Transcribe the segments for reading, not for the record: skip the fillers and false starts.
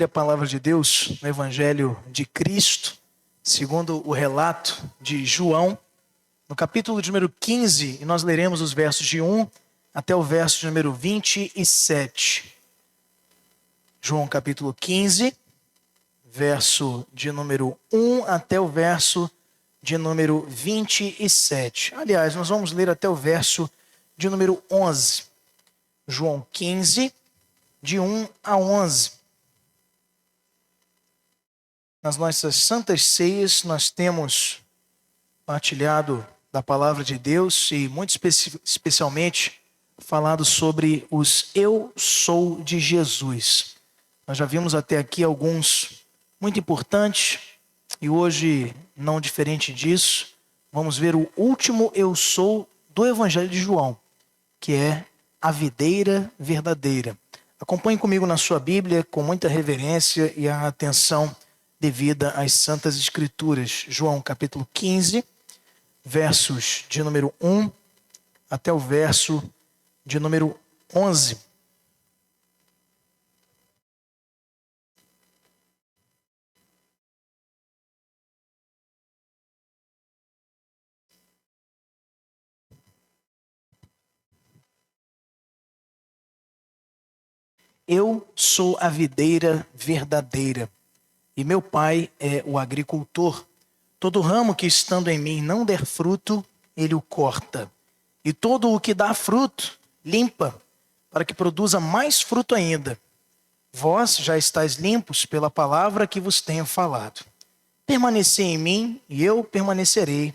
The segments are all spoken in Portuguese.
A palavra de Deus no Evangelho de Cristo, segundo o relato de João, no capítulo de número 15, e nós leremos os versos de 1 até o verso de número 27. João capítulo 15, verso de número 1 até o verso de número 27. Aliás, nós vamos ler até o verso de número 11. João 15, de 1 a 11. Nas nossas santas ceias, nós temos partilhado da palavra de Deus e muito especialmente falado sobre os eu sou de Jesus. Nós já vimos até aqui alguns muito importantes e hoje, não diferente disso, vamos ver o último eu sou do Evangelho de João, que é a videira verdadeira. Acompanhe comigo na sua Bíblia com muita reverência e a atenção devida às Santas Escrituras. João capítulo 15, versos de número 1 até o verso de número 11. Eu sou a videira verdadeira, e meu pai é o agricultor. Todo ramo que estando em mim não der fruto, ele o corta. E todo o que dá fruto, limpa, para que produza mais fruto ainda. Vós já estáis limpos pela palavra que vos tenho falado. Permanecei em mim, e eu permanecerei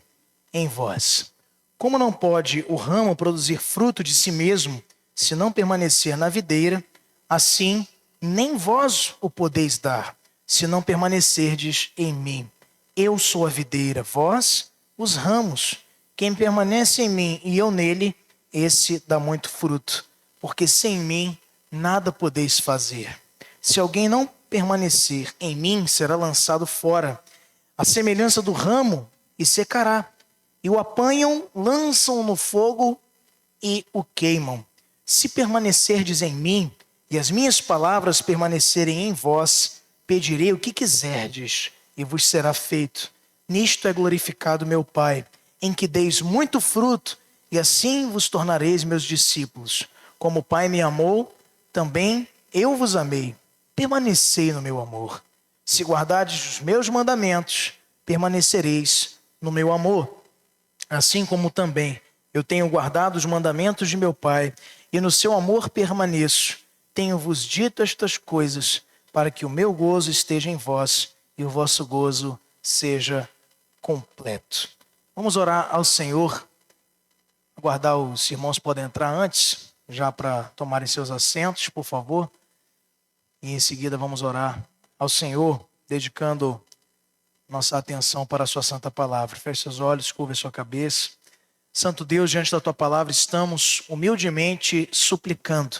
em vós. Como não pode o ramo produzir fruto de si mesmo, se não permanecer na videira, assim nem vós o podeis dar, se não permanecerdes em mim. Eu sou a videira, vós os ramos. Quem permanece em mim e eu nele, esse dá muito fruto, porque sem mim nada podeis fazer. Se alguém não permanecer em mim, será lançado fora, à semelhança do ramo, e secará. E o apanham, lançam no fogo e o queimam. Se permanecerdes em mim, e as minhas palavras permanecerem em vós, pedirei o que quiserdes, e vos será feito. Nisto é glorificado meu Pai, em que deis muito fruto, e assim vos tornareis meus discípulos. Como o Pai me amou, também eu vos amei. Permanecei no meu amor. Se guardardes os meus mandamentos, permanecereis no meu amor. Assim como também eu tenho guardado os mandamentos de meu Pai, e no seu amor permaneço. Tenho-vos dito estas coisas, para que o meu gozo esteja em vós e o vosso gozo seja completo. Vamos orar ao Senhor. Aguardar os irmãos podem entrar antes, já para tomarem seus assentos, por favor. E em seguida vamos orar ao Senhor, dedicando nossa atenção para a sua santa palavra. Feche seus olhos, curva sua cabeça. Santo Deus, diante da tua palavra estamos humildemente suplicando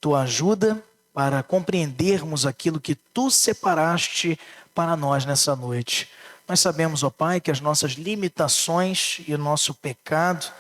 tua ajuda para compreendermos aquilo que tu separaste para nós nessa noite. Nós sabemos, ó Pai, que as nossas limitações e o nosso pecado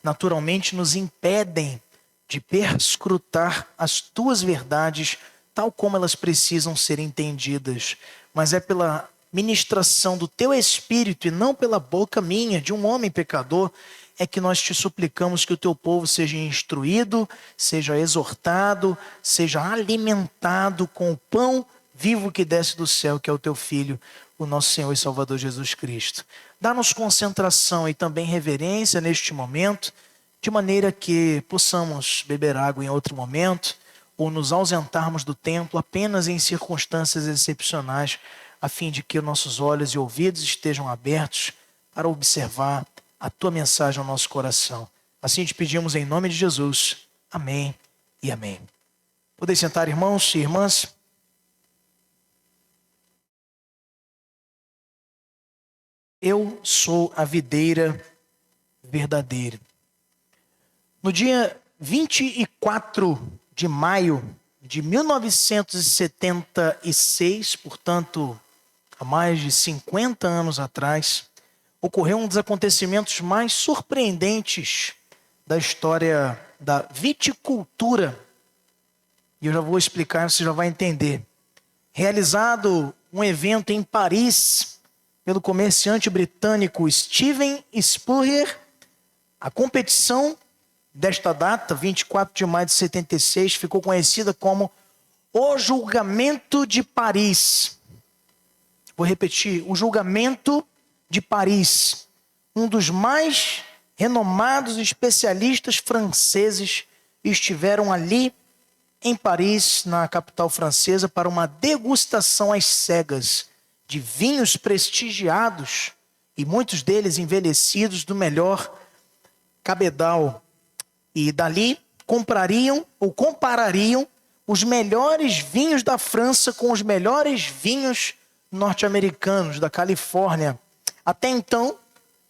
naturalmente nos impedem de perscrutar as tuas verdades tal como elas precisam ser entendidas. Mas é pela ministração do teu Espírito e não pela boca minha, de um homem pecador, é que nós te suplicamos que o teu povo seja instruído, seja exortado, seja alimentado com o pão vivo que desce do céu, que é o teu Filho, o nosso Senhor e Salvador Jesus Cristo. Dá-nos concentração e também reverência neste momento, de maneira que possamos beber água em outro momento, ou nos ausentarmos do templo apenas em circunstâncias excepcionais, a fim de que nossos olhos e ouvidos estejam abertos para observar a tua mensagem ao nosso coração. Assim te pedimos em nome de Jesus. Amém e amém. Podem sentar, irmãos e irmãs. Eu sou a videira verdadeira. No dia 24 de maio de 1976, portanto, há mais de 50 anos atrás, ocorreu um dos acontecimentos mais surpreendentes da história da viticultura. E eu já vou explicar, você já vai entender. realizado um evento em Paris pelo comerciante britânico Steven Spurrier. A competição desta data, 24 de maio de 76, ficou conhecida como o Julgamento de Paris. Vou repetir, o Julgamento de Paris. Um dos mais renomados especialistas franceses estiveram ali em Paris, na capital francesa, para uma degustação às cegas de vinhos prestigiados e muitos deles envelhecidos do melhor cabedal. E dali comprariam ou comparariam os melhores vinhos da França com os melhores vinhos norte-americanos, da Califórnia, até então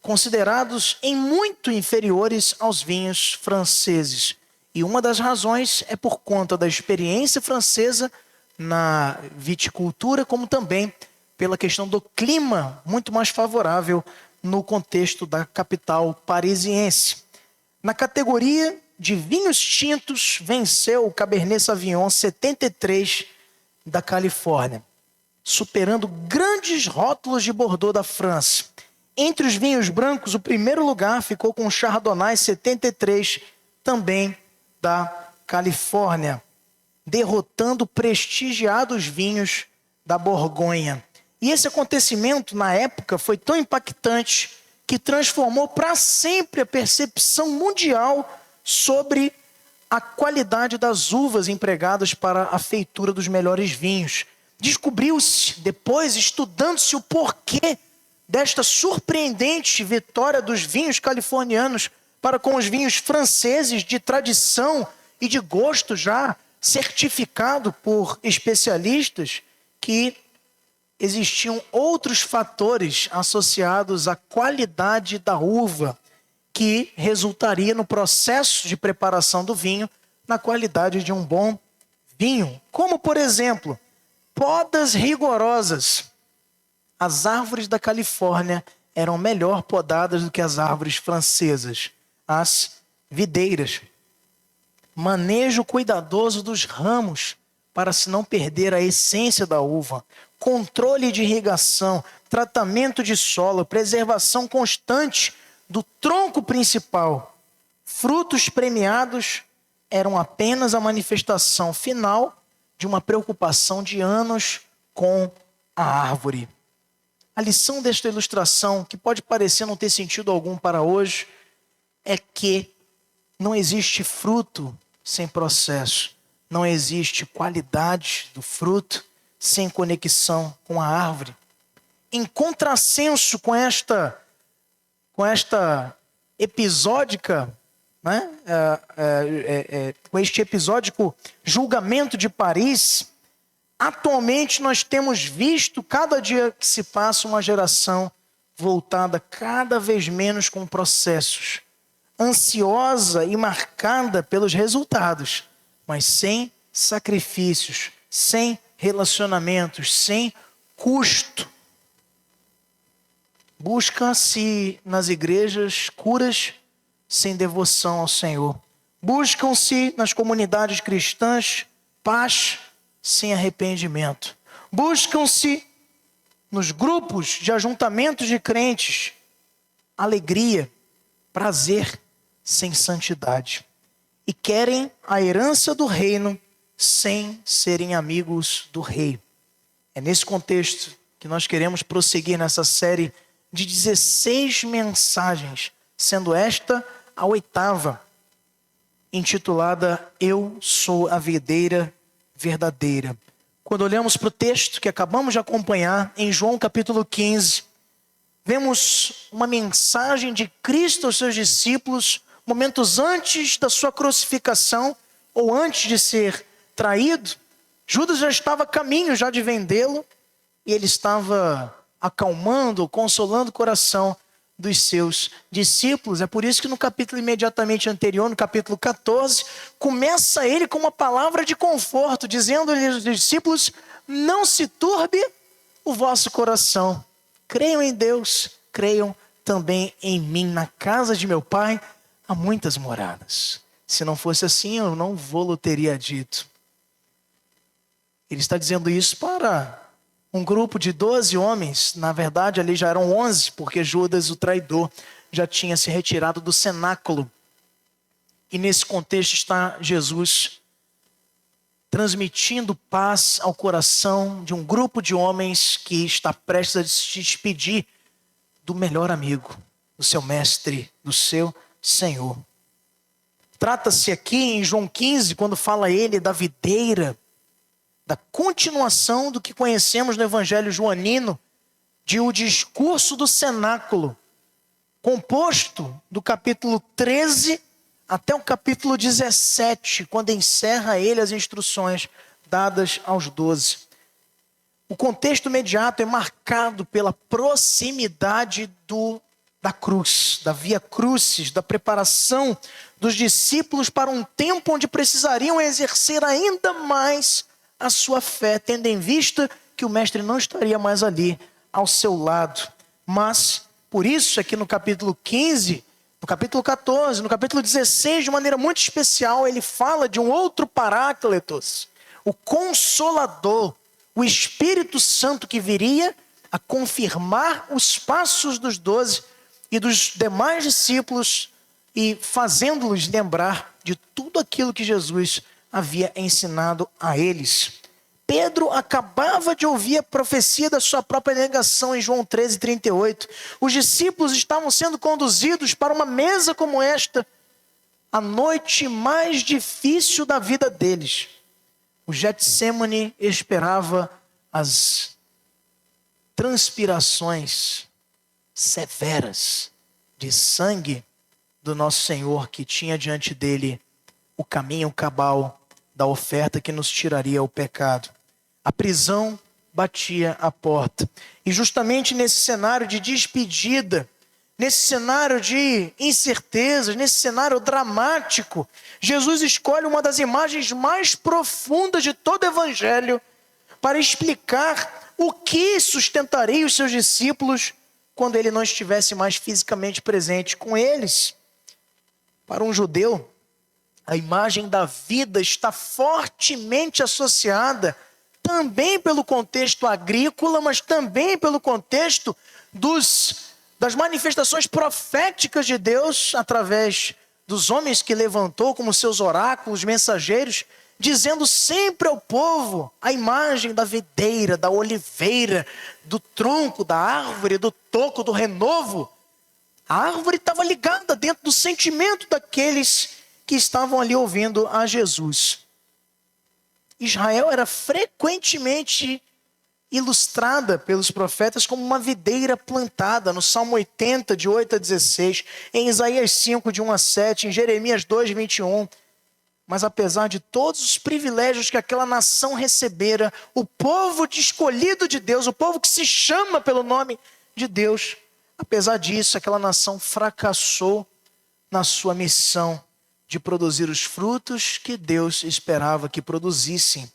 considerados em muito inferiores aos vinhos franceses. E uma das razões é por conta da experiência francesa na viticultura, como também pela questão do clima muito mais favorável no contexto da capital parisiense. Na categoria de vinhos tintos, venceu o Cabernet Sauvignon 73 da Califórnia, superando grandes rótulos de Bordeaux da França. Entre os vinhos brancos, o primeiro lugar ficou com o Chardonnay 73, também da Califórnia, derrotando prestigiados vinhos da Borgonha. E esse acontecimento, na época, foi tão impactante que transformou para sempre a percepção mundial sobre a qualidade das uvas empregadas para a feitura dos melhores vinhos. Descobriu-se, depois, estudando-se o porquê desta surpreendente vitória dos vinhos californianos para com os vinhos franceses de tradição e de gosto já certificado por especialistas, que existiam outros fatores associados à qualidade da uva que resultaria no processo de preparação do vinho na qualidade de um bom vinho. Como, por exemplo, podas rigorosas. As árvores da Califórnia eram melhor podadas do que as árvores francesas, as videiras. Manejo cuidadoso dos ramos para se não perder a essência da uva. Controle de irrigação, tratamento de solo, preservação constante do tronco principal. Frutos premiados eram apenas a manifestação final de uma preocupação de anos com a árvore. A lição desta ilustração, que pode parecer não ter sentido algum para hoje, é que não existe fruto sem processo. Não existe qualidade do fruto sem conexão com a árvore. Em contrassenso com esta episódica, né? Com este episódico julgamento de Paris, atualmente nós temos visto, cada dia que se passa, uma geração voltada cada vez menos com processos, ansiosa e marcada pelos resultados, mas sem sacrifícios, sem relacionamentos, sem custo. Busca-se nas igrejas curas sem devoção ao Senhor. Buscam-se nas comunidades cristãs paz sem arrependimento. Buscam-se nos grupos de ajuntamentos de crentes alegria, prazer sem santidade. E querem a herança do reino sem serem amigos do rei. É nesse contexto que nós queremos prosseguir nessa série de 16 mensagens, sendo esta a 8ª, intitulada Eu Sou a Videira Verdadeira. Quando olhamos para o texto que acabamos de acompanhar, em João capítulo 15, vemos uma mensagem de Cristo aos seus discípulos, momentos antes da sua crucificação, ou antes de ser traído. Judas já estava a caminho já de vendê-lo, e ele estava acalmando, consolando o coração dos seus discípulos. É por isso que no capítulo imediatamente anterior, no capítulo 14, começa ele com uma palavra de conforto, dizendo-lhe aos discípulos: não se turbe o vosso coração. Creiam em Deus, creiam também em mim. Na casa de meu Pai há muitas moradas. Se não fosse assim, eu não vou-lo teria dito. Ele está dizendo isso para um grupo de 12 homens. Na verdade, ali já eram 11, porque Judas, o traidor, já tinha se retirado do cenáculo. E nesse contexto está Jesus transmitindo paz ao coração de um grupo de homens que está prestes a se despedir do melhor amigo, do seu mestre, do seu Senhor. Trata-se aqui em João 15, quando fala ele da videira, da continuação do que conhecemos no Evangelho joanino, de o discurso do cenáculo, composto do capítulo 13 até o capítulo 17, quando encerra ele as instruções dadas aos 12. O contexto imediato é marcado pela proximidade da cruz, da via crucis, da preparação dos discípulos para um tempo onde precisariam exercer ainda mais a sua fé, tendo em vista que o mestre não estaria mais ali ao seu lado. Mas, por isso é que no capítulo 15, no capítulo 14, no capítulo 16, de maneira muito especial, ele fala de um outro Paráclitos, o Consolador, o Espírito Santo que viria a confirmar os passos dos 12 e dos demais discípulos e fazendo-los lembrar de tudo aquilo que Jesus havia ensinado a eles. Pedro acabava de ouvir a profecia da sua própria negação em João 13:38. Os discípulos estavam sendo conduzidos para uma mesa como esta, a noite mais difícil da vida deles. O Getsêmani esperava as transpirações severas de sangue do nosso Senhor, que tinha diante dele o caminho cabal da oferta que nos tiraria o pecado. A prisão batia à porta. E justamente nesse cenário de despedida, nesse cenário de incertezas, nesse cenário dramático, Jesus escolhe uma das imagens mais profundas de todo o Evangelho para explicar o que sustentaria os seus discípulos quando ele não estivesse mais fisicamente presente com eles. Para um judeu, a imagem da vida está fortemente associada também pelo contexto agrícola, mas também pelo contexto das manifestações proféticas de Deus através dos homens que levantou como seus oráculos, mensageiros, dizendo sempre ao povo a imagem da videira, da oliveira, do tronco, da árvore, do toco, do renovo. A árvore estava ligada dentro do sentimento daqueles que estavam ali ouvindo a Jesus. Israel era frequentemente ilustrada pelos profetas como uma videira plantada, no Salmo 80, de 8 a 16, em Isaías 5, de 1 a 7, em Jeremias 2, 21. Mas apesar de todos os privilégios que aquela nação recebera, o povo escolhido de Deus, o povo que se chama pelo nome de Deus, apesar disso, aquela nação fracassou na sua missão de produzir os frutos que Deus esperava que produzissem.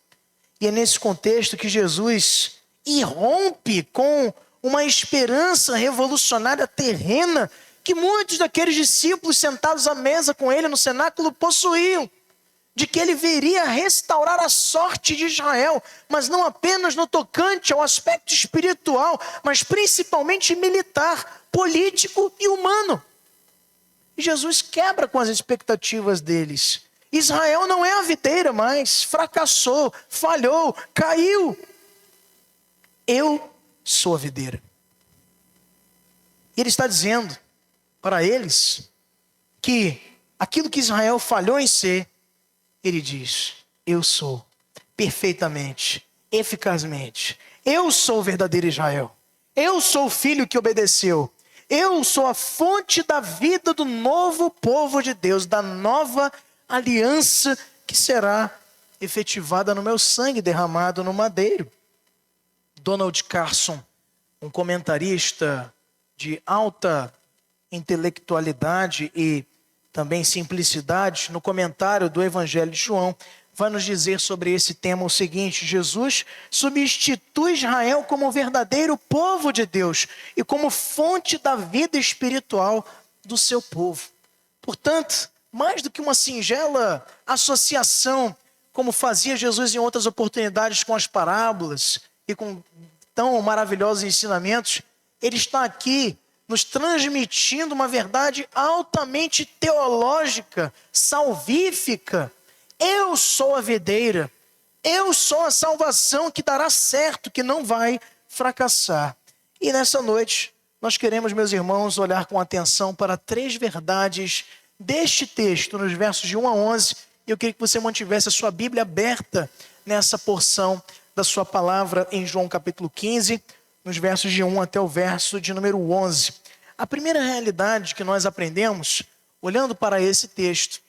E é nesse contexto que Jesus irrompe com uma esperança revolucionária terrena que muitos daqueles discípulos sentados à mesa com ele no cenáculo possuíam, de que ele viria restaurar a sorte de Israel, mas não apenas no tocante ao aspecto espiritual, mas principalmente militar, político e humano. E Jesus quebra com as expectativas deles. Israel não é a videira mais, fracassou, falhou, caiu. Eu sou a videira. Ele está dizendo para eles que aquilo que Israel falhou em ser, ele diz: eu sou perfeitamente, eficazmente. Eu sou o verdadeiro Israel. Eu sou o filho que obedeceu. Eu sou a fonte da vida do novo povo de Deus, da nova aliança que será efetivada no meu sangue derramado no madeiro. Donald Carson, um comentarista de alta intelectualidade e também simplicidade, no comentário do Evangelho de João, vai nos dizer sobre esse tema o seguinte: Jesus substitui Israel como o verdadeiro povo de Deus e como fonte da vida espiritual do seu povo. Portanto, mais do que uma singela associação como fazia Jesus em outras oportunidades com as parábolas e com tão maravilhosos ensinamentos, ele está aqui nos transmitindo uma verdade altamente teológica, salvífica. Eu sou a videira, eu sou a salvação que dará certo, que não vai fracassar. E nessa noite, nós queremos, meus irmãos, olhar com atenção para 3 verdades deste texto, nos versos de 1 a 11. E eu queria que você mantivesse a sua Bíblia aberta nessa porção da sua palavra em João capítulo 15, nos versos de 1 até o verso de número 11. A primeira realidade que nós aprendemos, olhando para esse texto,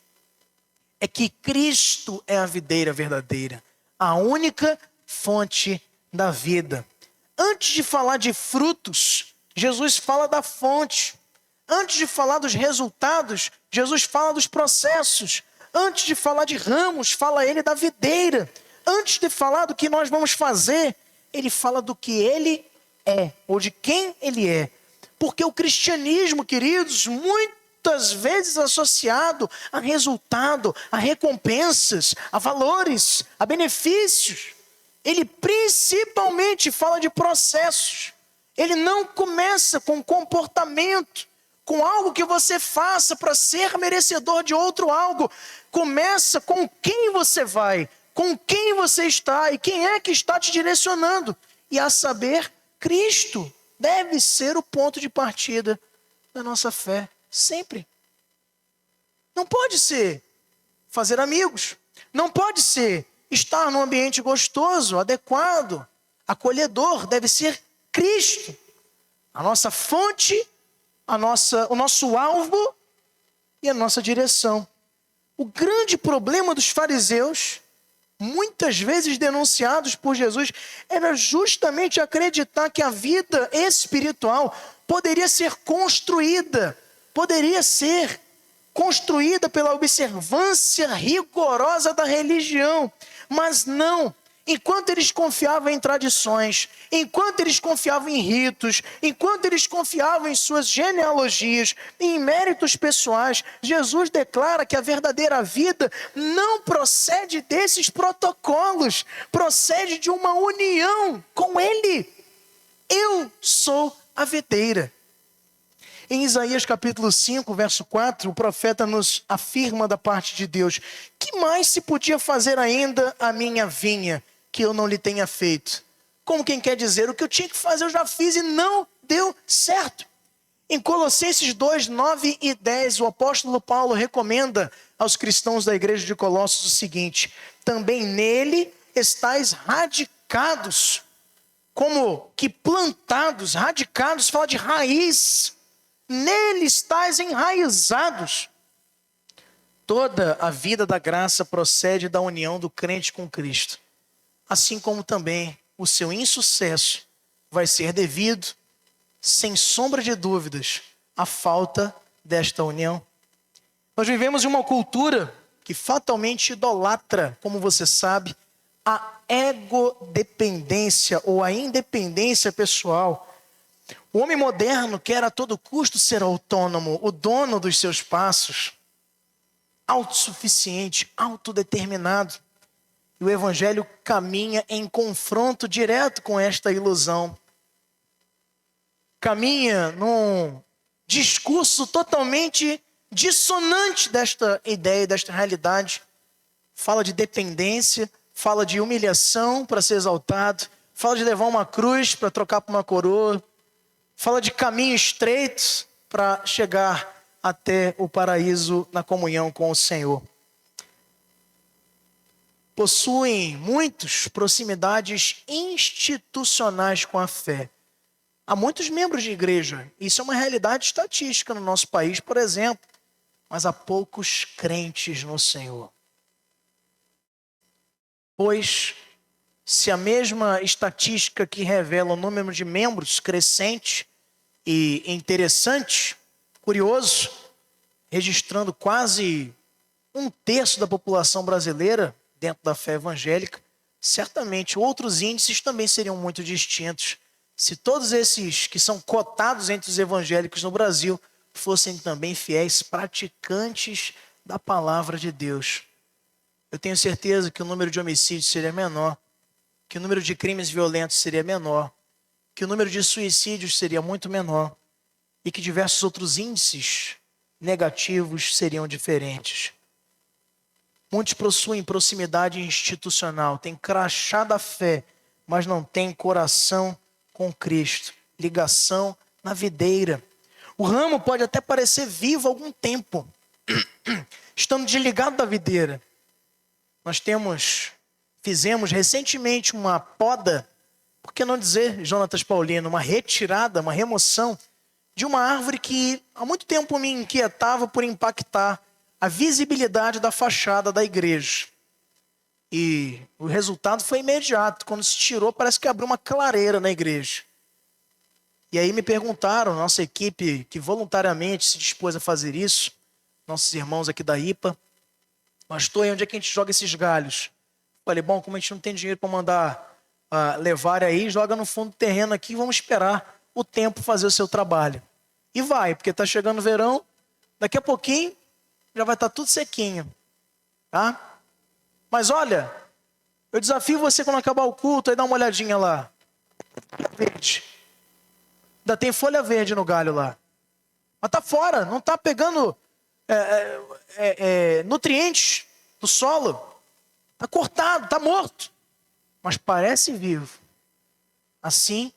é que Cristo é a videira verdadeira, a única fonte da vida. Antes de falar de frutos, Jesus fala da fonte. Antes de falar dos resultados, Jesus fala dos processos. Antes de falar de ramos, fala ele da videira. Antes de falar do que nós vamos fazer, ele fala do que ele é, ou de quem ele é. Porque o cristianismo, queridos, muitas vezes associado a resultado, a recompensas, a valores, a benefícios. Ele principalmente fala de processos. Ele não começa com comportamento, com algo que você faça para ser merecedor de outro algo. Começa com quem você vai, com quem você está e quem é que está te direcionando. E a saber, Cristo deve ser o ponto de partida da nossa fé, sempre. Não pode ser fazer amigos, não pode ser estar num ambiente gostoso, adequado, acolhedor. Deve ser Cristo, a nossa fonte, o nosso alvo e a nossa direção. O grande problema dos fariseus, muitas vezes denunciados por Jesus, era justamente acreditar que a vida espiritual poderia ser construída pela observância rigorosa da religião. Mas não. Enquanto eles confiavam em tradições, enquanto eles confiavam em ritos, enquanto eles confiavam em suas genealogias, em méritos pessoais, Jesus declara que a verdadeira vida não procede desses protocolos, procede de uma união com Ele. Eu sou a videira. Em Isaías capítulo 5, verso 4, o profeta nos afirma da parte de Deus: que mais se podia fazer ainda a minha vinha, que eu não lhe tenha feito? Como quem quer dizer, o que eu tinha que fazer eu já fiz e não deu certo. Em Colossenses 2, 9 e 10, o apóstolo Paulo recomenda aos cristãos da igreja de Colossos o seguinte: também nele estáis radicados, como que plantados, radicados, fala de raiz. Nele estáis enraizados. Toda a vida da graça procede da união do crente com Cristo. Assim como também o seu insucesso vai ser devido, sem sombra de dúvidas, à falta desta união. Nós vivemos em uma cultura que fatalmente idolatra, como você sabe, a egodependência ou a independência pessoal. O homem moderno quer a todo custo ser autônomo, o dono dos seus passos, autossuficiente, autodeterminado. E o evangelho caminha em confronto direto com esta ilusão. Caminha num discurso totalmente dissonante desta ideia, desta realidade. Fala de dependência, fala de humilhação para ser exaltado, fala de levar uma cruz para trocar por uma coroa, fala de caminho estreito para chegar até o paraíso na comunhão com o Senhor. Possuem muitos proximidades institucionais com a fé. Há muitos membros de igreja. Isso é uma realidade estatística no nosso país, por exemplo. Mas há poucos crentes no Senhor. Pois, se a mesma estatística que revela o número de membros crescente e interessante, curioso, registrando quase 1/3 da população brasileira dentro da fé evangélica, certamente outros índices também seriam muito distintos se todos esses que são cotados entre os evangélicos no Brasil fossem também fiéis praticantes da palavra de Deus. eu tenho certeza que o número de homicídios seria menor, que o número de crimes violentos seria menor, que o número de suicídios seria muito menor e que diversos outros índices negativos seriam diferentes. Muitos possuem proximidade institucional, têm crachá da fé, mas não têm coração com Cristo, ligação na videira. O ramo pode até parecer vivo há algum tempo, estando desligado da videira. Nós fizemos recentemente uma poda, por que não dizer, Jonatas Paulino, uma retirada, uma remoção de uma árvore que há muito tempo me inquietava por impactar a visibilidade da fachada da igreja. E o resultado foi imediato. Quando se tirou, parece que abriu uma clareira na igreja. E aí me perguntaram, nossa equipe que voluntariamente se dispôs a fazer isso, nossos irmãos aqui da IPA, pastor, e onde é que a gente joga esses galhos? Falei, bom, como a gente não tem dinheiro para mandar levar aí, joga no fundo do terreno aqui e vamos esperar o tempo fazer o seu trabalho. E vai, porque está chegando o verão, daqui a pouquinho já vai estar tudo sequinho, tá? Mas olha, eu desafio você quando acabar o culto, aí dá uma olhadinha lá. Verde. Ainda tem folha verde no galho lá. Mas tá fora, não tá pegando nutrientes do solo. Tá cortado, tá morto. Mas parece vivo. Assim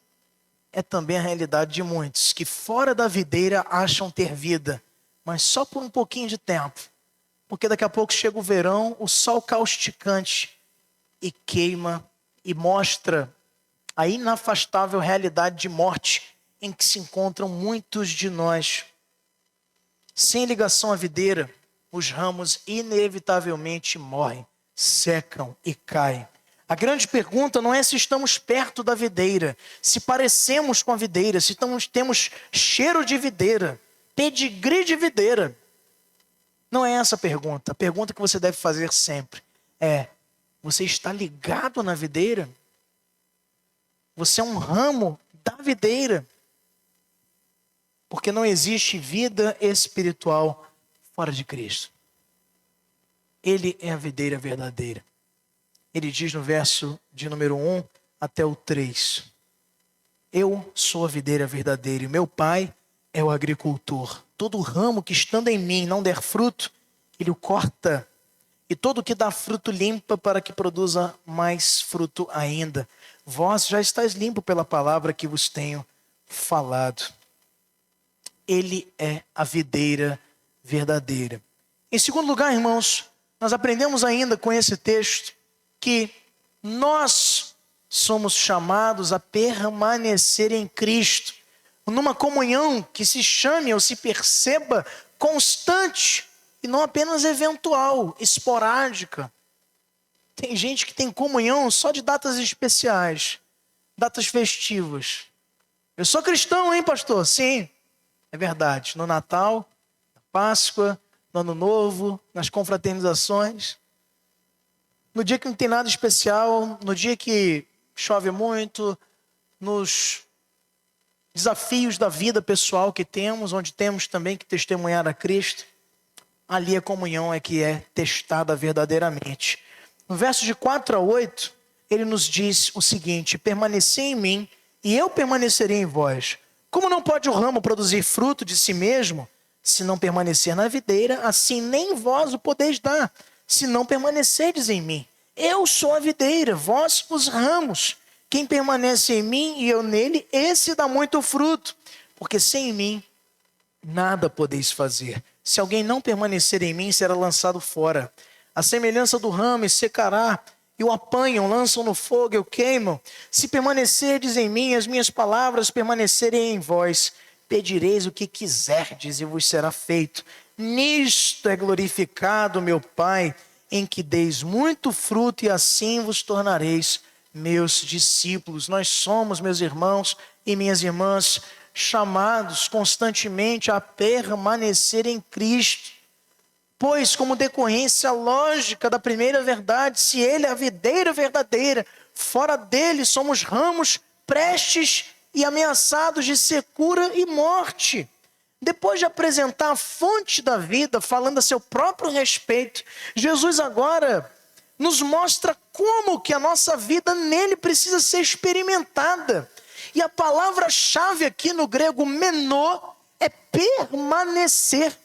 é também a realidade de muitos que fora da videira acham ter vida, mas só por um pouquinho de tempo. Porque daqui a pouco chega o verão, o sol causticante e queima e mostra a inafastável realidade de morte em que se encontram muitos de nós. Sem ligação à videira, os ramos inevitavelmente morrem, secam e caem. A grande pergunta não é se estamos perto da videira, se parecemos com a videira, se temos cheiro de videira, pedigree de videira. Não é essa a pergunta. A pergunta que você deve fazer sempre é: você está ligado na videira? Você é um ramo da videira? Porque não existe vida espiritual fora de Cristo. Ele é a videira verdadeira. Ele diz no verso de número 1 até o 3. Eu sou a videira verdadeira e meu pai é o agricultor. Todo ramo que estando em mim não der fruto, ele o corta. E todo que dá fruto limpa para que produza mais fruto ainda. Vós já estáis limpo pela palavra que vos tenho falado. Ele é a videira verdadeira. Em segundo lugar, irmãos, nós aprendemos ainda com esse texto que nós somos chamados a permanecer em Cristo, numa comunhão que se chame ou se perceba constante e não apenas eventual, esporádica. Tem gente que tem comunhão só de datas especiais, datas festivas. Eu sou cristão, hein, pastor? Sim, é verdade. No Natal, na Páscoa, no Ano Novo, nas confraternizações. No dia que não tem nada especial, no dia que chove muito, nos desafios da vida pessoal que temos, onde temos também que testemunhar a Cristo, ali a comunhão é que é testada verdadeiramente. No verso de 4 a 8, ele nos diz o seguinte: permanecei em mim e eu permanecerei em vós. Como não pode o ramo produzir fruto de si mesmo, se não permanecer na videira, assim nem vós o podeis dar, se não permanecerdes em mim. Eu sou a videira, vós os ramos. Quem permanece em mim e eu nele, esse dá muito fruto, porque sem mim nada podeis fazer. Se alguém não permanecer em mim, será lançado fora. A semelhança do ramo, e secará, e o apanham, lançam no fogo e o queimam. Se permanecerdes em mim, as minhas palavras permanecerem em vós, pedireis o que quiserdes e vos será feito. Nisto é glorificado meu Pai, em que deis muito fruto e assim vos tornareis meus discípulos. Nós somos, meus irmãos e minhas irmãs, chamados constantemente a permanecer em Cristo. Pois, como decorrência lógica da primeira verdade, se Ele é a videira verdadeira, fora dele somos ramos prestes e ameaçados de secura e morte. Depois de apresentar a fonte da vida, falando a seu próprio respeito, Jesus agora nos mostra como que a nossa vida nele precisa ser experimentada. E a palavra-chave aqui no grego menô é permanecer,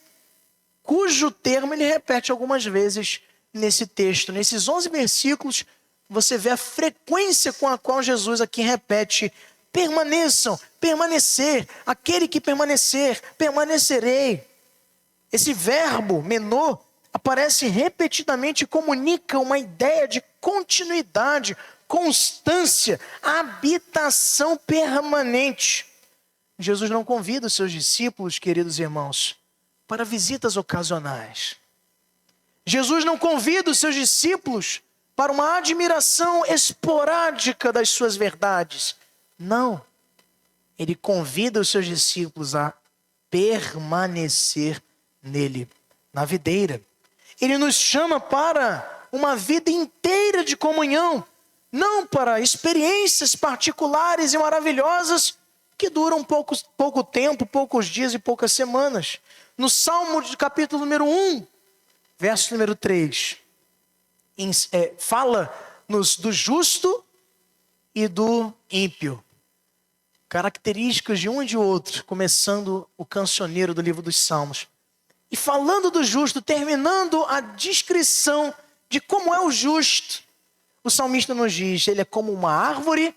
cujo termo ele repete algumas vezes nesse texto. Nesses 11 versículos, você vê a frequência com a qual Jesus aqui repete: permaneçam, permanecer, aquele que permanecer, permanecerei. Esse verbo, menô, aparece repetidamente e comunica uma ideia de continuidade, constância, habitação permanente. Jesus não convida os seus discípulos, queridos irmãos, para visitas ocasionais. Jesus não convida os seus discípulos para uma admiração esporádica das suas verdades. Não. Ele convida os seus discípulos a permanecer nele, na videira. Ele nos chama para uma vida inteira de comunhão, não para experiências particulares e maravilhosas que duram pouco tempo, poucos dias e poucas semanas. No Salmo de capítulo número 1, verso número 3, fala-nos do justo e do ímpio. Características de um e de outro, começando o cancioneiro do livro dos Salmos. E falando do justo, terminando a descrição de como é o justo, o salmista nos diz: ele é como uma árvore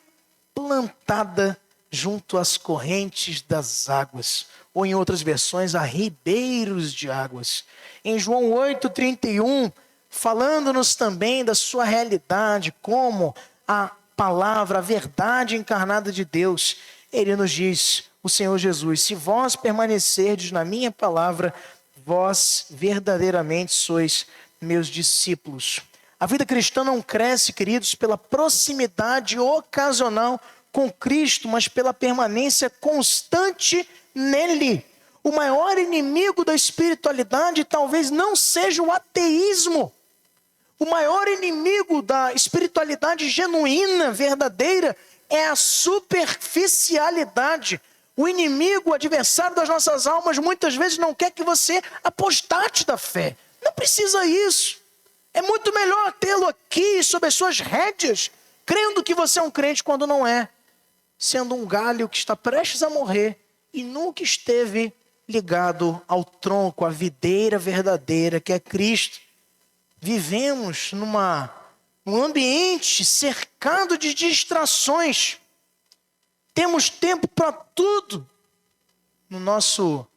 plantada junto às correntes das águas, ou em outras versões, a ribeiros de águas. Em João 8,31, falando-nos também da sua realidade, como a palavra, a verdade encarnada de Deus, ele nos diz, o Senhor Jesus: se vós permanecerdes na minha palavra, vós verdadeiramente sois meus discípulos. A vida cristã não cresce, queridos, pela proximidade ocasional com Cristo, mas pela permanência constante nele. O maior inimigo da espiritualidade talvez não seja o ateísmo. O maior inimigo da espiritualidade genuína, verdadeira, é a superficialidade. O inimigo, o adversário das nossas almas, muitas vezes não quer que você apostate da fé. Não precisa isso. É muito melhor tê-lo aqui, sob as suas rédeas, crendo que você é um crente quando não é. Sendo um galho que está prestes a morrer e nunca esteve ligado ao tronco, à videira verdadeira, que é Cristo. Vivemos num ambiente cercado de distrações. Temos tempo para tudo. No nosso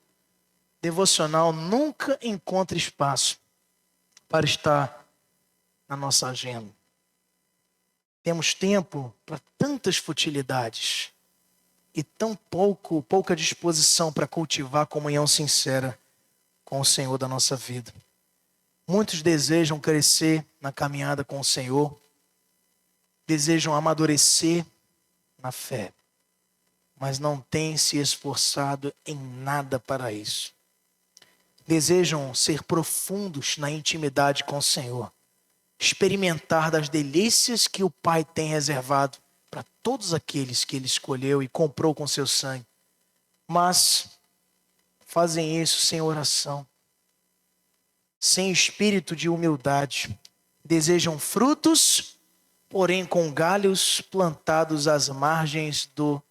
devocional nunca encontra espaço para estar na nossa agenda. Temos tempo para tantas futilidades e tão pouca disposição para cultivar a comunhão sincera com o Senhor da nossa vida. Muitos desejam crescer na caminhada com o Senhor, desejam amadurecer na fé, mas não têm se esforçado em nada para isso. Desejam ser profundos na intimidade com o Senhor, experimentar das delícias que o Pai tem reservado para todos aqueles que Ele escolheu e comprou com seu sangue, mas fazem isso sem oração, sem espírito de humildade. Desejam frutos, porém com galhos plantados às margens do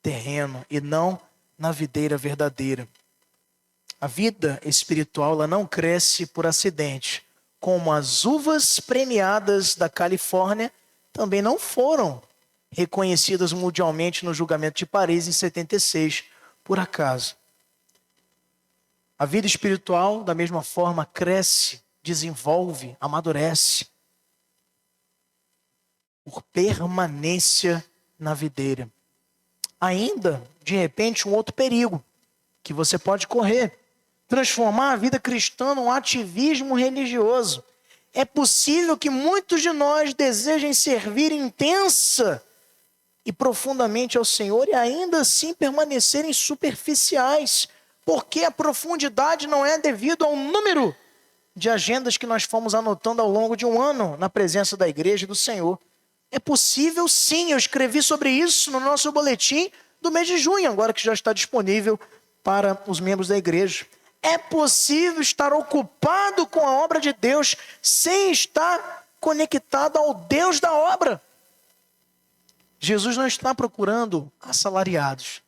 terreno e não na videira verdadeira. A vida espiritual ela não cresce por acidente, como as uvas premiadas da Califórnia também não foram reconhecidas mundialmente no julgamento de Paris em 76, por acaso. A vida espiritual, da mesma forma, cresce, desenvolve, amadurece por permanência na videira. Ainda, de repente, um outro perigo que você pode correr: transformar a vida cristã num ativismo religioso. É possível que muitos de nós desejem servir intensa e profundamente ao Senhor e ainda assim permanecerem superficiais, porque a profundidade não é devido ao número de agendas que nós fomos anotando ao longo de um ano na presença da igreja e do Senhor. É possível sim, eu escrevi sobre isso no nosso boletim do mês de junho, agora que já está disponível para os membros da igreja. É possível estar ocupado com a obra de Deus sem estar conectado ao Deus da obra. Jesus não está procurando assalariados.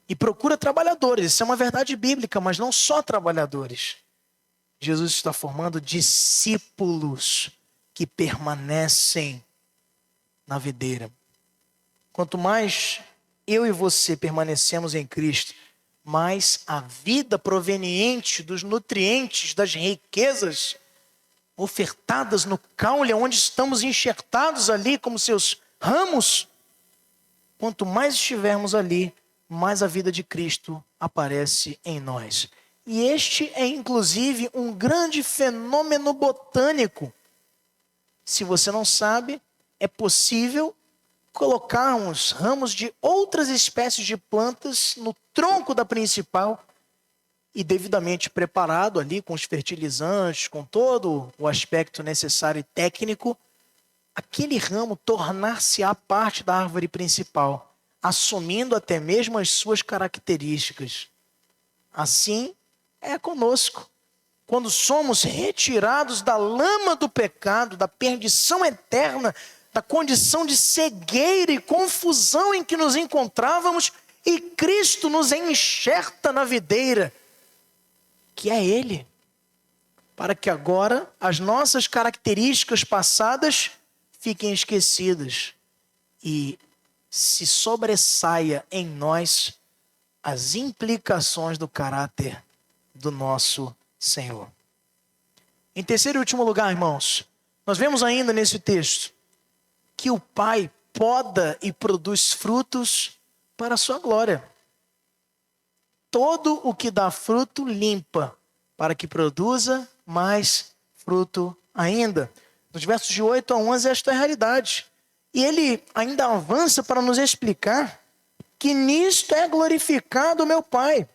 E procura trabalhadores. Isso é uma verdade bíblica, mas não só trabalhadores. Jesus está formando discípulos que permanecem na videira. Quanto mais eu e você permanecemos em Cristo, mais a vida proveniente dos nutrientes, das riquezas ofertadas no caule, onde estamos enxertados ali como seus ramos, quanto mais estivermos ali, mais a vida de Cristo aparece em nós. E este é inclusive um grande fenômeno botânico. Se você não sabe, é possível colocarmos ramos de outras espécies de plantas no tronco da principal e devidamente preparado ali com os fertilizantes, com todo o aspecto necessário e técnico, aquele ramo tornar-se-á parte da árvore principal, assumindo até mesmo as suas características. Assim é conosco. Quando somos retirados da lama do pecado, da perdição eterna, da condição de cegueira e confusão em que nos encontrávamos, e Cristo nos enxerta na videira, que é Ele, para que agora as nossas características passadas fiquem esquecidas e se sobressaia em nós as implicações do caráter do nosso Senhor. Em terceiro e último lugar, irmãos, nós vemos ainda nesse texto que o Pai poda e produz frutos para a sua glória. Todo o que dá fruto limpa, para que produza mais fruto ainda. Nos versos de 8 a 11, esta é a realidade. E ele ainda avança para nos explicar que nisto é glorificado o meu Pai,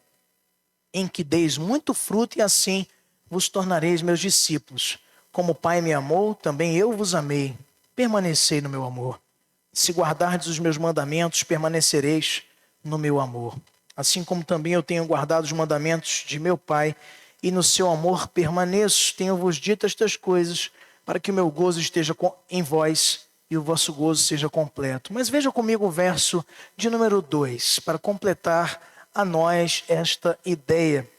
em que deis muito fruto e assim vos tornareis meus discípulos. Como o Pai me amou, também eu vos amei. Permanecei no meu amor. Se guardardes os meus mandamentos, permanecereis no meu amor. Assim como também eu tenho guardado os mandamentos de meu Pai, e no seu amor permaneço. Tenho-vos dito estas coisas, para que o meu gozo esteja em vós, e o vosso gozo seja completo. Mas veja comigo o verso de número 2, para completar a nós esta ideia.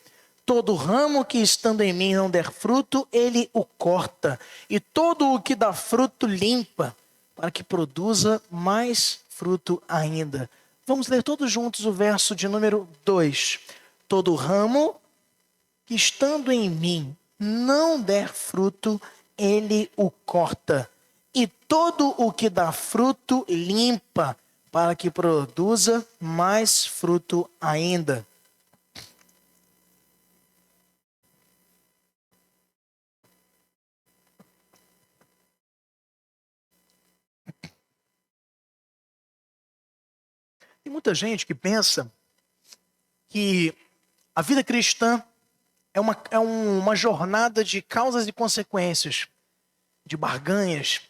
Todo ramo que estando em mim não der fruto, ele o corta. E todo o que dá fruto limpa, para que produza mais fruto ainda. Vamos ler todos juntos o verso de número 2. Todo ramo que estando em mim não der fruto, ele o corta. E todo o que dá fruto limpa, para que produza mais fruto ainda. Tem muita gente que pensa que a vida cristã é uma jornada de causas e consequências, de barganhas,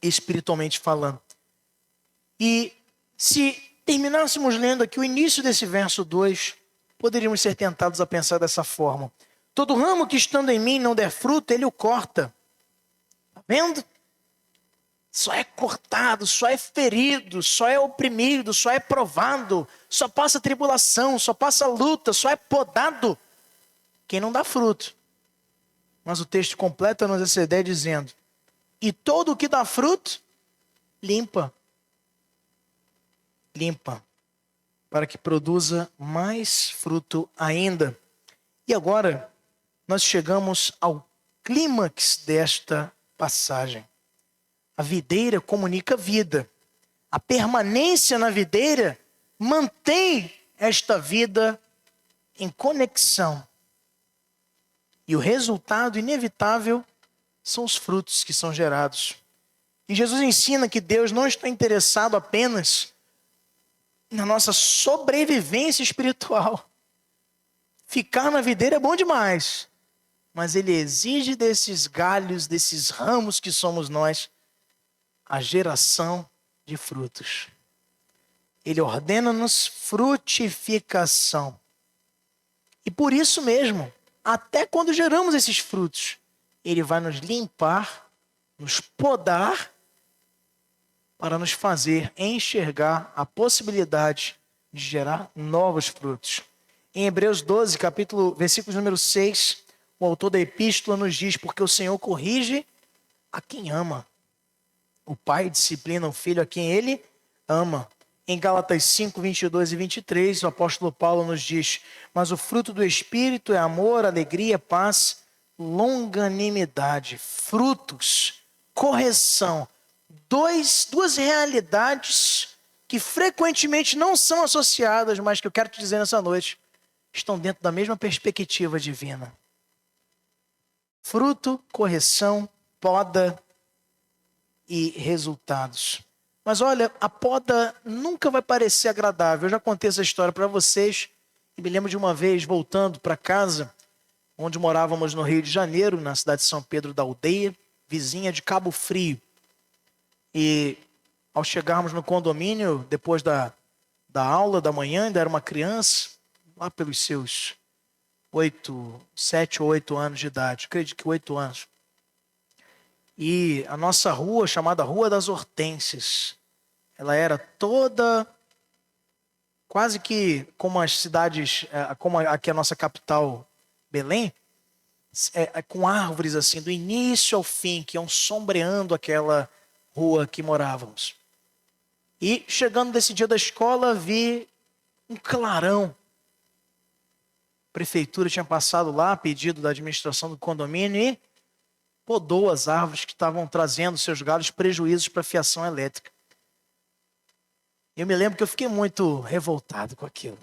espiritualmente falando. E se terminássemos lendo aqui o início desse verso 2, poderíamos ser tentados a pensar dessa forma. Todo ramo que estando em mim não der fruto, ele o corta. Está vendo? Só é cortado, só é ferido, só é oprimido, só é provado, só passa tribulação, só passa luta, só é podado quem não dá fruto. Mas o texto completa-nos essa ideia dizendo: e todo o que dá fruto, limpa. Limpa, para que produza mais fruto ainda. E agora, nós chegamos ao clímax desta passagem. A videira comunica vida. A permanência na videira mantém esta vida em conexão. E o resultado inevitável são os frutos que são gerados. E Jesus ensina que Deus não está interessado apenas na nossa sobrevivência espiritual. Ficar na videira é bom demais, mas Ele exige desses galhos, desses ramos que somos nós, a geração de frutos. Ele ordena-nos frutificação. E por isso mesmo, até quando geramos esses frutos, Ele vai nos limpar nos podar para nos fazer enxergar a possibilidade de gerar novos frutos. Em Hebreus 12, versículo número 6, o autor da epístola nos diz: porque o Senhor corrige a quem ama. O pai disciplina o filho a quem ele ama. Em Gálatas 5, 22 e 23, o apóstolo Paulo nos diz: mas o fruto do Espírito é amor, alegria, paz, longanimidade. Frutos, correção. Duas realidades que frequentemente não são associadas, mas que eu quero te dizer nessa noite, estão dentro da mesma perspectiva divina. Fruto, correção, poda e resultados. Mas olha, a poda nunca vai parecer agradável. Eu já contei essa história para vocês e me lembro de uma vez voltando para casa, onde morávamos no Rio de Janeiro, na cidade de São Pedro da Aldeia, vizinha de Cabo Frio. E ao chegarmos no condomínio, depois da aula da manhã, ainda era uma criança, lá pelos seus 7 ou 8 anos de idade, acredito que 8 anos. E a nossa rua, chamada Rua das Hortênsias, ela era toda, quase que como as cidades, como aqui a nossa capital, Belém, com árvores assim, do início ao fim, que iam sombreando aquela rua que morávamos. E chegando desse dia da escola, vi um clarão. A prefeitura tinha passado lá, a pedido da administração do condomínio, e podou as árvores que estavam trazendo seus galhos prejuízos para a fiação elétrica. Eu me lembro que eu fiquei muito revoltado com aquilo.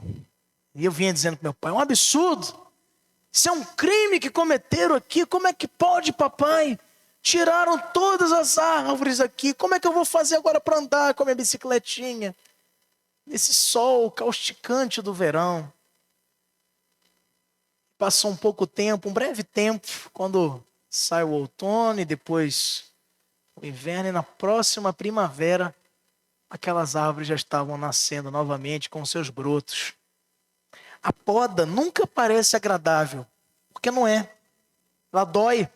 E eu vinha dizendo para meu pai: é um absurdo. Isso é um crime que cometeram aqui. Como é que pode, papai? Tiraram todas as árvores aqui. Como é que eu vou fazer agora para andar com a minha bicicletinha? Nesse sol causticante do verão. Passou um pouco tempo, um breve tempo, quando sai o outono e depois o inverno, e na próxima primavera, aquelas árvores já estavam nascendo novamente com seus brotos. A poda nunca parece agradável, porque não é. Ela dói.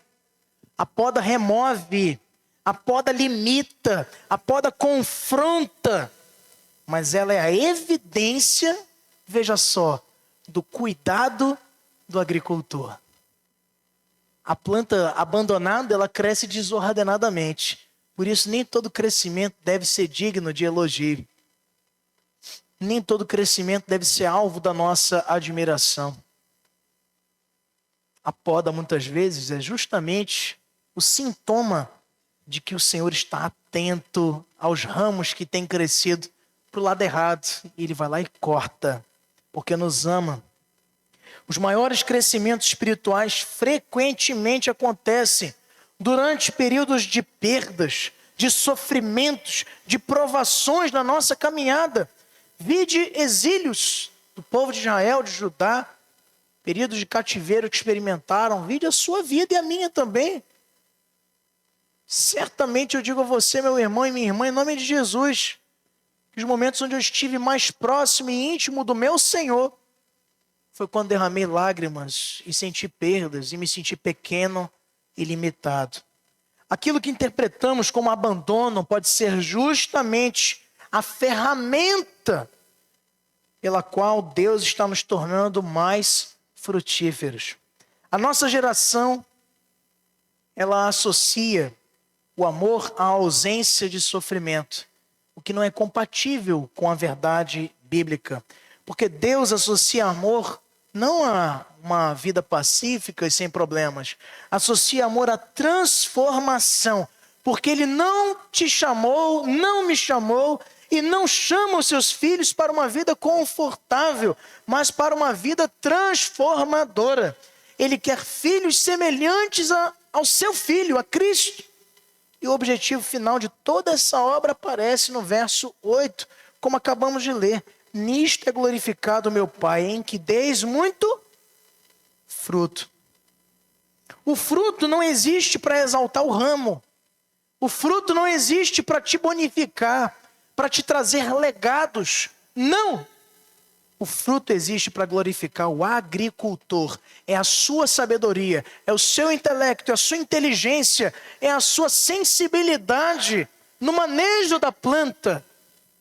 A poda remove, a poda limita, a poda confronta, mas ela é a evidência, veja só, do cuidado do agricultor. A planta abandonada, ela cresce desordenadamente. Por isso, nem todo crescimento deve ser digno de elogio. Nem todo crescimento deve ser alvo da nossa admiração. A poda, muitas vezes, é justamente o sintoma de que o Senhor está atento aos ramos que têm crescido para o lado errado. E Ele vai lá e corta, porque nos ama. Os maiores crescimentos espirituais frequentemente acontecem durante períodos de perdas, de sofrimentos, de provações na nossa caminhada. Vide exílios do povo de Israel, de Judá, períodos de cativeiro que experimentaram. Vide a sua vida e a minha também. Certamente eu digo a você, meu irmão e minha irmã, em nome de Jesus, que os momentos onde eu estive mais próximo e íntimo do meu Senhor foi quando derramei lágrimas e senti perdas e me senti pequeno e limitado. Aquilo que interpretamos como abandono pode ser justamente a ferramenta pela qual Deus está nos tornando mais frutíferos. A nossa geração, ela associa o amor à ausência de sofrimento, o que não é compatível com a verdade bíblica. Porque Deus associa amor não a uma vida pacífica e sem problemas, associa amor à transformação, porque Ele não te chamou, não me chamou e não chama os seus filhos para uma vida confortável, mas para uma vida transformadora. Ele quer filhos semelhantes ao seu Filho, a Cristo. E o objetivo final de toda essa obra aparece no verso 8, como acabamos de ler. Nisto é glorificado meu Pai, em que deis muito fruto. O fruto não existe para exaltar o ramo. O fruto não existe para te bonificar, para te trazer legados. Não! O fruto existe para glorificar o agricultor. É a sua sabedoria, é o seu intelecto, é a sua inteligência, é a sua sensibilidade no manejo da planta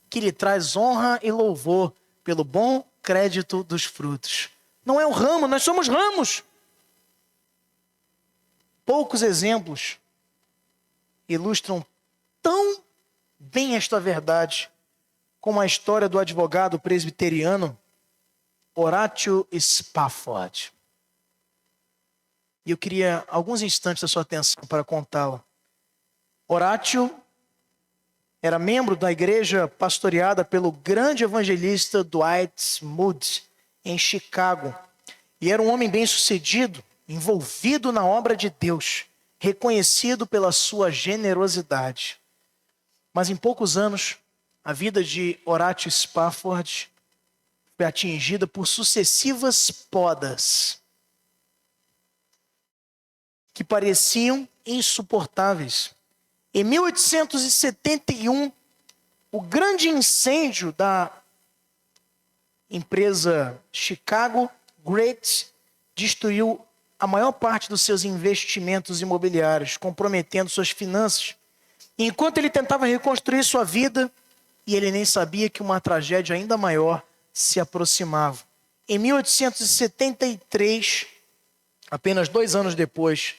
que lhe traz honra e louvor pelo bom crédito dos frutos. Não é o ramo, nós somos ramos. Poucos exemplos ilustram tão bem esta verdade como a história do advogado presbiteriano Horatio Spafford. E eu queria alguns instantes da sua atenção para contá-la. Horatio era membro da igreja pastoreada pelo grande evangelista Dwight Moody, em Chicago. E era um homem bem-sucedido, envolvido na obra de Deus, reconhecido pela sua generosidade. Mas em poucos anos, a vida de Horatio Spafford foi atingida por sucessivas podas que pareciam insuportáveis. Em 1871, o grande incêndio da empresa Chicago Great destruiu a maior parte dos seus investimentos imobiliários, comprometendo suas finanças. E enquanto ele tentava reconstruir sua vida, e ele nem sabia que uma tragédia ainda maior se aproximava. Em 1873, apenas 2 anos depois,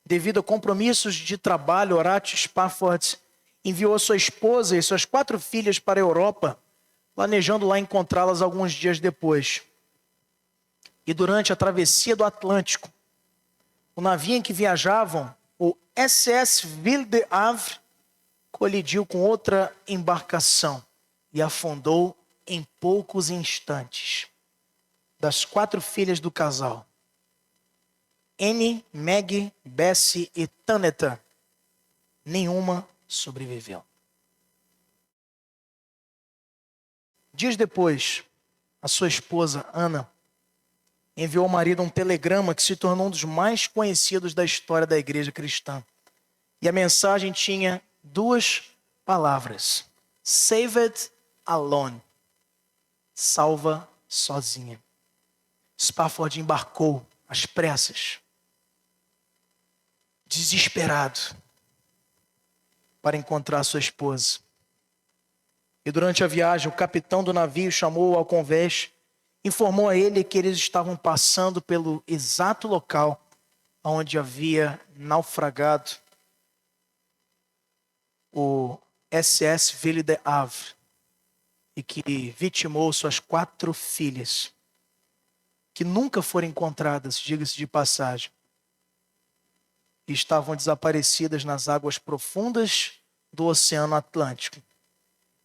devido a compromissos de trabalho, Horatio Spafford enviou sua esposa e suas 4 filhas para a Europa, planejando lá encontrá-las alguns dias depois. E durante a travessia do Atlântico, o navio em que viajavam, o SS Ville de Havre, colidiu com outra embarcação e afundou em poucos instantes. Das 4 filhas do casal, Annie, Maggie, Bessie e Taneta, nenhuma sobreviveu. Dias depois, a sua esposa, Ana, enviou ao marido um telegrama que se tornou um dos mais conhecidos da história da igreja cristã. E a mensagem tinha 2 palavras: Saved alone. Salva sozinha. Spafford embarcou às pressas, desesperado, para encontrar sua esposa. E durante a viagem, o capitão do navio chamou-o ao convés, informou a ele que eles estavam passando pelo exato local onde havia naufragado o SS Ville de Havre e que vitimou suas 4 filhas, que nunca foram encontradas, diga-se de passagem, e estavam desaparecidas nas águas profundas do Oceano Atlântico.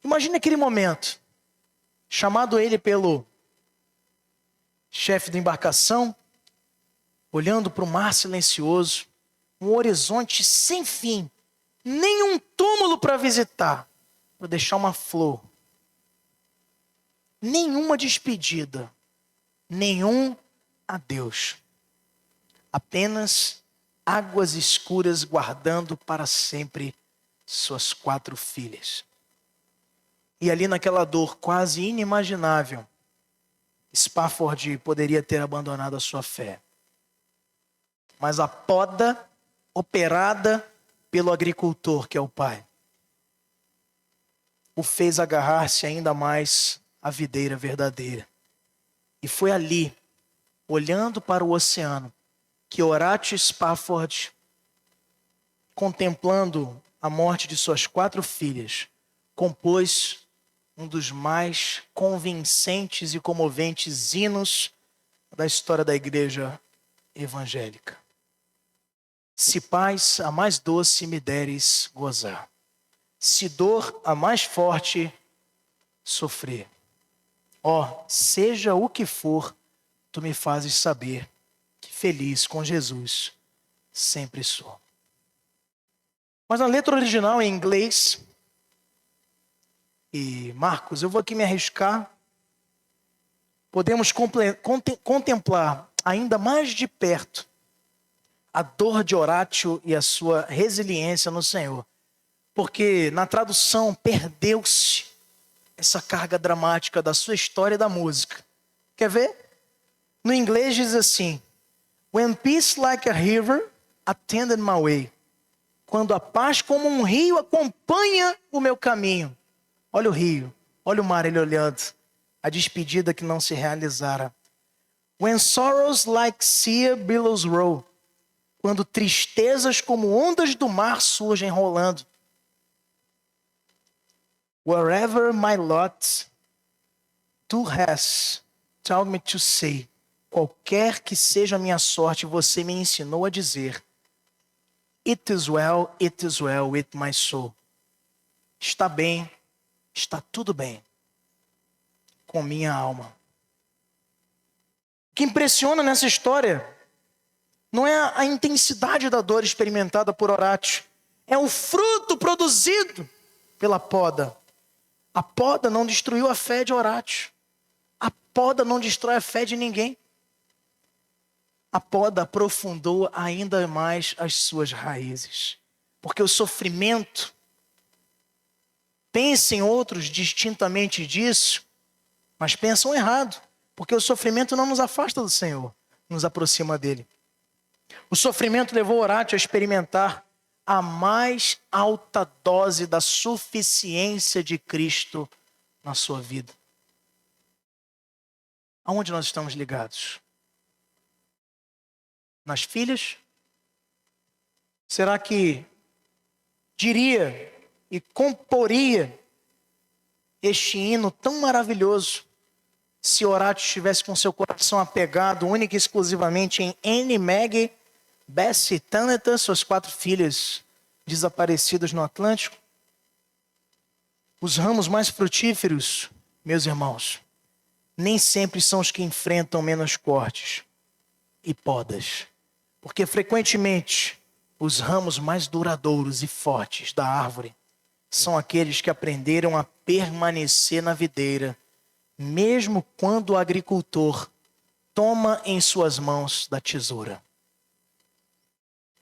Imagine aquele momento, chamado ele pelo chefe da embarcação, olhando para o mar silencioso, um horizonte sem fim, nenhum túmulo para visitar, para deixar uma flor, nenhuma despedida, nenhum adeus, apenas águas escuras guardando para sempre suas 4 filhas. E ali naquela dor quase inimaginável, Spafford poderia ter abandonado a sua fé. Mas a poda operada pelo agricultor, que é o pai, o fez agarrar-se ainda mais à videira verdadeira. E foi ali, olhando para o oceano, que Horatio Spafford, contemplando a morte de suas 4 filhas, compôs um dos mais convincentes e comoventes hinos da história da igreja evangélica. Se paz a mais doce me deres gozar, se dor a mais forte sofrer, ó, seja o que for, tu me fazes saber que feliz com Jesus sempre sou. Mas na letra original em inglês, e Marcos, eu vou aqui me arriscar, podemos contemplar ainda mais de perto a dor de Horatio e a sua resiliência no Senhor. Porque na tradução perdeu-se essa carga dramática da sua história e da música. Quer ver? No inglês diz assim: When peace like a river attended my way. Quando a paz como um rio acompanha o meu caminho. Olha o rio, olha o mar ele olhando. A despedida que não se realizara. When sorrows like sea billows roll. Quando tristezas como ondas do mar surgem rolando. Wherever my lot, tu hast told me to say. Qualquer que seja a minha sorte, você me ensinou a dizer. It is well with my soul. Está bem, está tudo bem com minha alma. O que impressiona nessa história não é a intensidade da dor experimentada por Horácio, é o fruto produzido pela poda. A poda não destruiu a fé de Horácio. A poda não destrói a fé de ninguém. A poda aprofundou ainda mais as suas raízes. Porque o sofrimento, pensem outros distintamente disso, mas pensam errado. Porque o sofrimento não nos afasta do Senhor, nos aproxima dele. O sofrimento levou Horácio a experimentar a mais alta dose da suficiência de Cristo na sua vida. Aonde nós estamos ligados? Nas filhas? Será que diria e comporia este hino tão maravilhoso se Horácio estivesse com seu coração apegado única e exclusivamente em Anne, Maggie, Bessie e Taneta, suas 4 filhas desaparecidas no Atlântico? Os ramos mais frutíferos, meus irmãos, nem sempre são os que enfrentam menos cortes e podas. Porque frequentemente os ramos mais duradouros e fortes da árvore são aqueles que aprenderam a permanecer na videira, mesmo quando o agricultor toma em suas mãos da tesoura.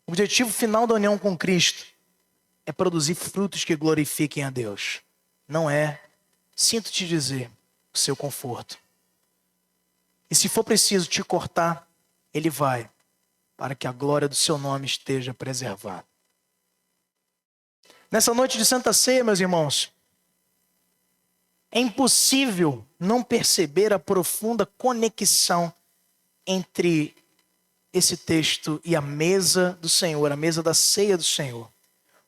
O objetivo final da união com Cristo é produzir frutos que glorifiquem a Deus. Não é, sinto te dizer, o seu conforto. E se for preciso te cortar, Ele vai, para que a glória do seu nome esteja preservada. Nessa noite de Santa Ceia, meus irmãos, é impossível não perceber a profunda conexão entre esse texto e a mesa do Senhor, a mesa da ceia do Senhor.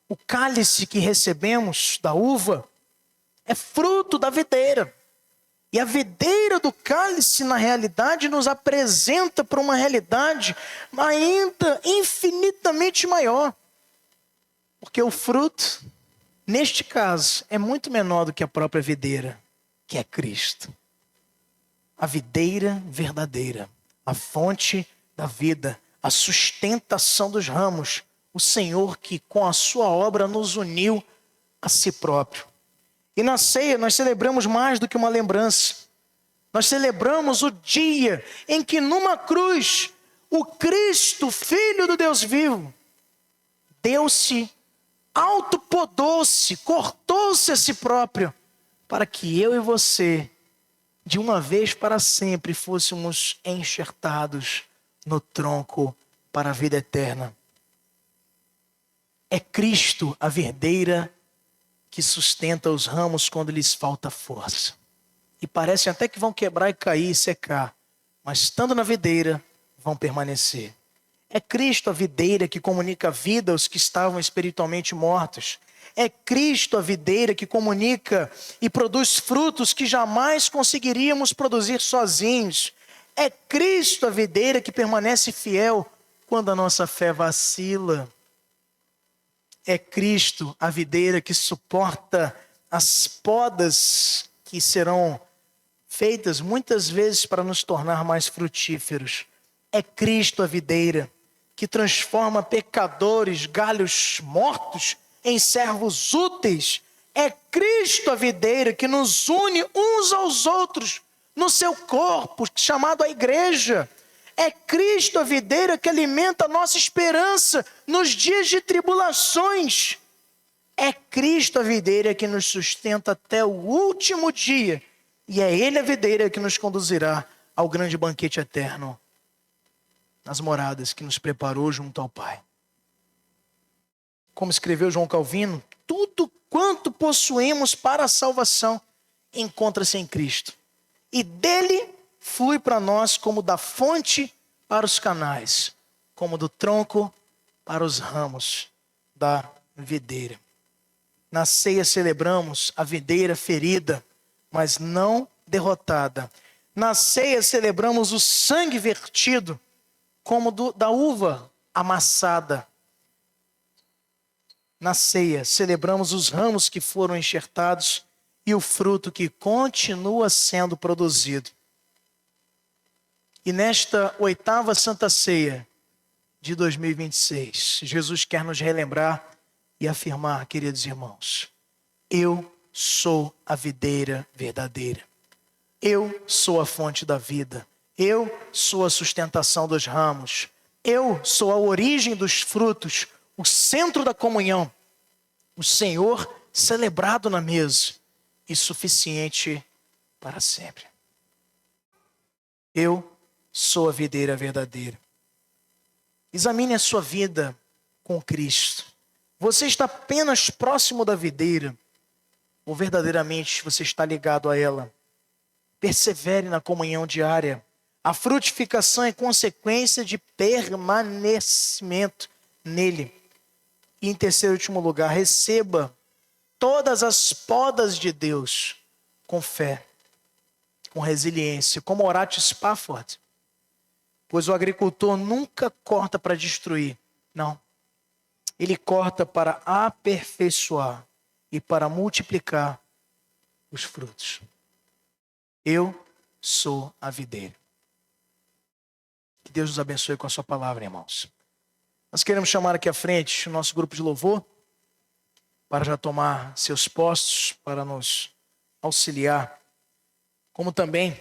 O cálice que recebemos da uva é fruto da videira. E a videira do cálice, na realidade, nos apresenta para uma realidade ainda infinitamente maior. Porque o fruto, neste caso, é muito menor do que a própria videira, que é Cristo. A videira verdadeira, a fonte da vida, a sustentação dos ramos, o Senhor que com a sua obra nos uniu a si próprio. E na ceia nós celebramos mais do que uma lembrança. Nós celebramos o dia em que numa cruz, o Cristo, Filho do Deus vivo, deu-se, autopodou-se, cortou-se a si próprio, para que eu e você, de uma vez para sempre, fôssemos enxertados no tronco para a vida eterna. É Cristo a verdadeira que sustenta os ramos quando lhes falta força. E parecem até que vão quebrar e cair e secar, mas estando na videira, vão permanecer. É Cristo a videira que comunica vida aos que estavam espiritualmente mortos. É Cristo a videira que comunica e produz frutos que jamais conseguiríamos produzir sozinhos. É Cristo a videira que permanece fiel quando a nossa fé vacila. É Cristo a videira que suporta as podas que serão feitas muitas vezes para nos tornar mais frutíferos. É Cristo a videira que transforma pecadores, galhos mortos, em servos úteis. É Cristo a videira que nos une uns aos outros no seu corpo, chamado a igreja. É Cristo a videira que alimenta a nossa esperança nos dias de tribulações. É Cristo a videira que nos sustenta até o último dia. E é Ele a videira que nos conduzirá ao grande banquete eterno, nas moradas que nos preparou junto ao Pai. Como escreveu João Calvino, tudo quanto possuímos para a salvação encontra-se em Cristo. E dele flui para nós como da fonte para os canais, como do tronco para os ramos da videira. Na ceia celebramos a videira ferida, mas não derrotada. Na ceia celebramos o sangue vertido, como da uva amassada. Na ceia celebramos os ramos que foram enxertados e o fruto que continua sendo produzido. E nesta 8ª Santa Ceia de 2026, Jesus quer nos relembrar e afirmar, queridos irmãos, eu sou a videira verdadeira. Eu sou a fonte da vida. Eu sou a sustentação dos ramos. Eu sou a origem dos frutos, o centro da comunhão, o Senhor celebrado na mesa e suficiente para sempre. Eu sou a videira verdadeira. Examine a sua vida com Cristo. Você está apenas próximo da videira ou verdadeiramente você está ligado a ela? Persevere na comunhão diária. A frutificação é consequência de permanecimento nele. E em terceiro e último lugar, receba todas as podas de Deus com fé, com resiliência, como Horatio Spafford. Pois o agricultor nunca corta para destruir, não. Ele corta para aperfeiçoar e para multiplicar os frutos. Eu sou a videira. Que Deus nos abençoe com a sua palavra, irmãos. Nós queremos chamar aqui à frente o nosso grupo de louvor para já tomar seus postos, para nos auxiliar, como também